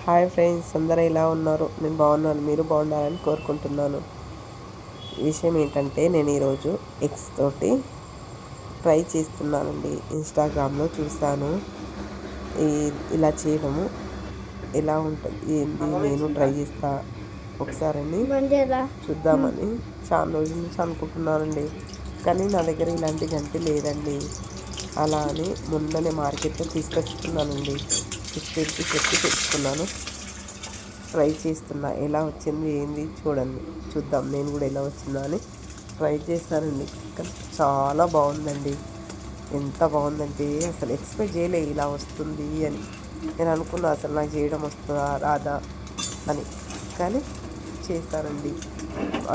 Hi friends, అందరూ ఎలా ఉన్నారు? నేను బాగున్నాను, మీరు బాగున్నారని కోరుకుంటున్నాను. విషయం ఏంటంటే, నేను ఈరోజు ఎగ్స్ తోటి ట్రై చేస్తున్నానండి. ఇన్స్టాగ్రామ్లో చూసాను ఇలా చేయడము ఎలా ఉంటుంది ఏంది, నేను ట్రై చేస్తా ఒకసారని చూద్దామని చాలా రోజుల నుంచి అనుకుంటున్నానండి. కానీ నా దగ్గర ఇలాంటి గంటి లేదండి. అలా అని మొన్ననే మార్కెట్లో తీసుకొచ్చుకున్నానండి. 50 రూపీస్ పెట్టి తెచ్చుకున్నాను. ట్రై చేస్తున్నా ఎలా వచ్చింది ఏంది చూద్దాం నేను కూడా ఎలా వచ్చిందా అని ట్రై చేస్తానండి. కానీ చాలా బాగుందండి. ఎంత బాగుందంటే అసలు ఎక్స్పెక్ట్ చేయలే ఇలా వస్తుంది అని. నేను అనుకున్నా అసలు నాకు చేయడం వస్తుందా రాదా అని. కానీ చేస్తానండి.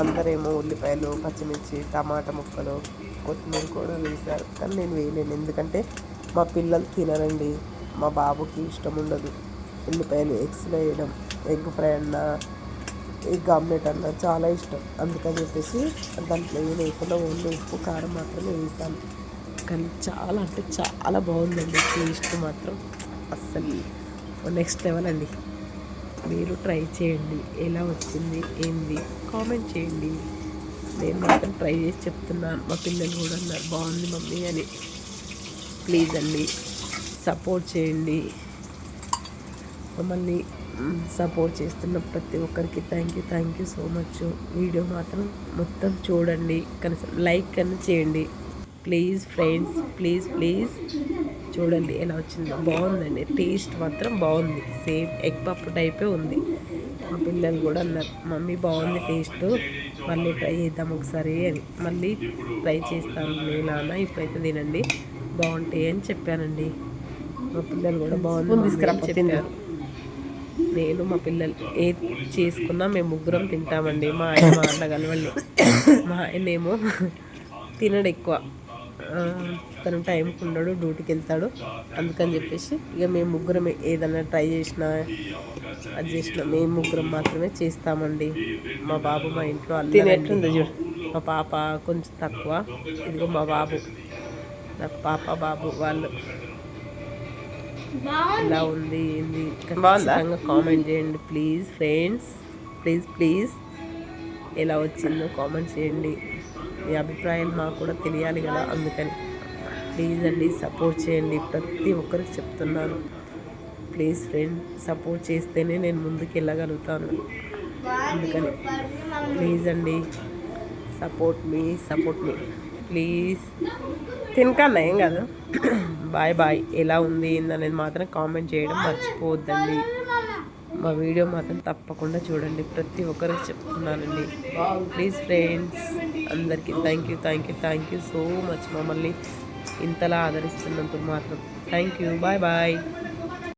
అందరేమో ఉల్లిపాయలు, పచ్చిమిర్చి, టమాటా ముక్కలు, కొత్తిమీర కూడా వేశారు. కానీ నేను వేయలేను, ఎందుకంటే మా పిల్లలు తినరండి. మా బాబుకి ఇష్టం ఉండదు ఉల్లిపాయలు ఎగ్స్లో వేయడం. ఎగ్ ఫ్రై అన్నా, ఎగ్ ఆమ్లెట్ అన్నా చాలా ఇష్టం. అందుకని చెప్పేసి దాంట్లో ఏం లేకుండా ఓన్లీ ఉప్పు కారం మాత్రమే వేస్తాను. కానీ చాలా అంటే చాలా బాగుందండి. టేస్ట్ మాత్రం అస్సలు నెక్స్ట్ లెవెల్ అండి. మీరు ట్రై చేయండి. ఎలా వచ్చింది ఏంది కామెంట్ చేయండి. నేను మాత్రం ట్రై చేసి చెప్తున్నాను. మా పిల్లలు కూడా అన్నారు బాగుంది మమ్మీ అని. ప్లీజ్ అండి సపోర్ట్ చేయండి. మమ్మల్ని సపోర్ట్ చేస్తున్న ప్రతి ఒక్కరికి thank you so much. Video మాత్రం మొత్తం చూడండి, కనీసం లైక్ అని చేయండి ప్లీజ్ ఫ్రెండ్స్. ప్లీజ్ చూడండి ఎలా వచ్చిందో. బాగుందండి, టేస్ట్ మాత్రం బాగుంది. సేమ్ ఎగ్ పప్పు టైపే ఉంది. మా పిల్లలు కూడా అన్నారు మమ్మీ బాగుంది టేస్ట్, మళ్ళీ ట్రై చేద్దాం ఒకసారి అని. మళ్ళీ ట్రై చేస్తాను నాన్న, ఇప్పుడైతే తినండి బాగుంటాయి అని చెప్పానండి. మా పిల్లలు కూడా బాగుంది చెప్పారు. నేను మా పిల్లలు ఏది చేసుకున్నా మేము ముగ్గురం తింటామండి. మా ఆయన మా అన్న కలవండి. మా ఆయనేమో తినడు ఎక్కువ, తను టైంకి ఉండడు, డ్యూటీకి వెళ్తాడు. అందుకని చెప్పేసి ఇక మేము ముగ్గురం ఏదైనా ట్రై చేసినా అది చేసినా మేము ముగ్గురం మాత్రమే చేస్తామండి. మా బాబు మా ఇంట్లో అల్లరి. మా పాప కొంచెం తక్కువ. ఇదిగో మా బాబు, నాకు పాప బాబు వాళ్ళు. ఎలా ఉంది ఏంది ఖచ్చితంగా కామెంట్ చేయండి ప్లీజ్ ఫ్రెండ్స్. ప్లీజ్ ఎలా వచ్చిందో కామెంట్ చేయండి. మీ అభిప్రాయాలు మాకు కూడా తెలియాలి కదా. అందుకని ప్లీజ్ అండి సపోర్ట్ చేయండి. ప్రతి ఒక్కరికి చెప్తున్నాను, ప్లీజ్ ఫ్రెండ్ సపోర్ట్ చేస్తేనే నేను ముందుకు వెళ్ళగలుగుతాను. అందుకని ప్లీజ్ అండి సపోర్ట్ మీ ప్లీజ్. తినకన్నా ఏం కాదు. బాయ్. ఎలా ఉంది ఏందనేది మాత్రం కామెంట్ చేయడం మర్చిపోవద్దండి. మా వీడియో మాత్రం తప్పకుండా చూడండి. ప్రతి ఒక్కరికి చెప్తున్నానండి. ప్లీజ్ ఫ్రెండ్స్, అందరికీ థ్యాంక్ యూ సో మచ్. మమ్మల్ని ఇంతలా ఆదరిస్తున్నందుకు మాత్రం థ్యాంక్ యూ. బాయ్.